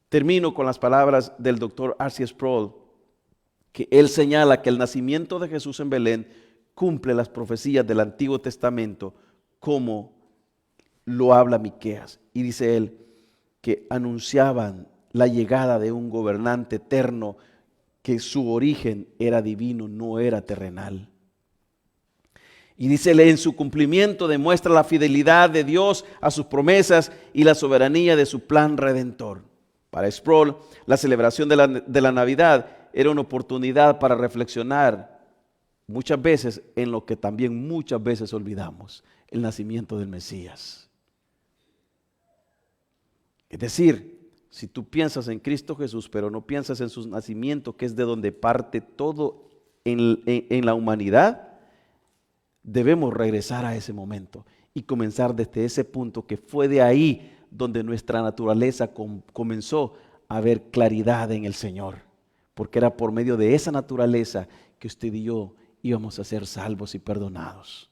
Termino con las palabras del doctor R.C. Sproul, que él señala que el nacimiento de Jesús en Belén cumple las profecías del Antiguo Testamento como lo habla Miqueas. Y dice él que anunciaban la llegada de un gobernante eterno, que su origen era divino, no era terrenal. Y dice él, en su cumplimiento demuestra la fidelidad de Dios a sus promesas y la soberanía de su plan redentor. Para Sproul, la celebración de la Navidad era una oportunidad para reflexionar muchas veces en lo que también muchas veces olvidamos, el nacimiento del Mesías. Es decir, si tú piensas en Cristo Jesús, pero no piensas en su nacimiento, que es de donde parte todo en la humanidad, debemos regresar a ese momento y comenzar desde ese punto, que fue de ahí donde nuestra naturaleza comenzó a ver claridad en el Señor, porque era por medio de esa naturaleza que usted y yo íbamos a ser salvos y perdonados.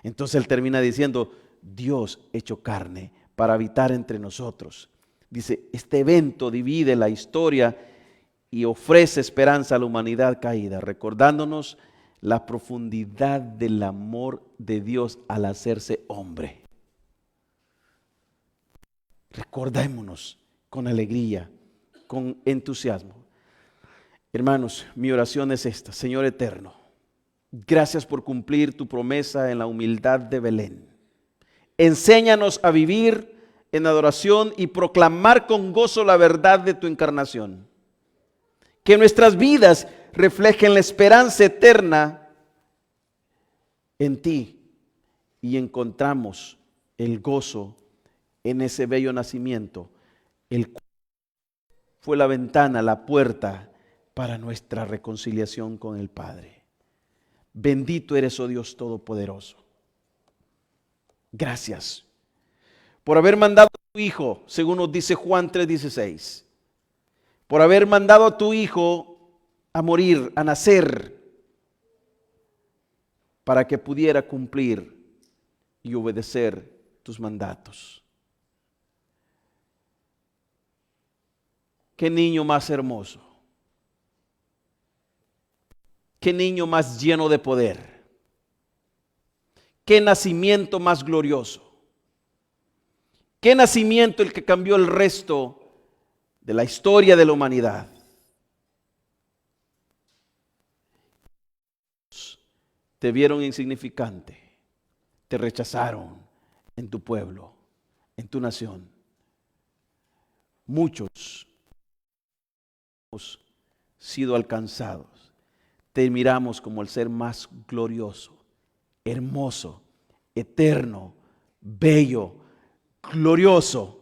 Entonces él termina diciendo, Dios hecho carne para habitar entre nosotros. Dice, este evento divide la historia y ofrece esperanza a la humanidad caída, recordándonos la profundidad del amor de Dios al hacerse hombre. Recordémonos con alegría, con entusiasmo. Hermanos, mi oración es esta: Señor eterno, gracias por cumplir tu promesa en la humildad de Belén. Enséñanos a vivir en adoración y proclamar con gozo la verdad de tu encarnación. Que nuestras vidas reflejen la esperanza eterna en ti y encontramos el gozo en ese bello nacimiento, el cual fue la ventana, la puerta para nuestra reconciliación con el Padre. Bendito eres, oh Dios Todopoderoso. Gracias por haber mandado a tu Hijo, según nos dice Juan 3:16, por haber mandado a tu Hijo a morir, a nacer, para que pudiera cumplir y obedecer tus mandatos. Qué niño más hermoso, qué niño más lleno de poder, qué nacimiento más glorioso, qué nacimiento el que cambió el resto de la historia de la humanidad. Te vieron insignificante, te rechazaron en tu pueblo, en tu nación. Muchos hemos sido alcanzados, te miramos como el ser más glorioso, hermoso, eterno, bello, glorioso,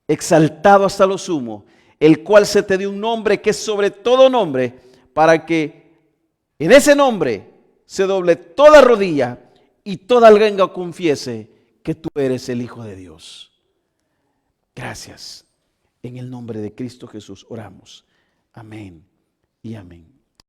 exaltado hasta lo sumo, el cual se te dio un nombre que es sobre todo nombre, para que en ese nombre se doble toda rodilla y toda lengua confiese que tú eres el Hijo de Dios. Gracias. En el nombre de Cristo Jesús oramos. Amén y amén.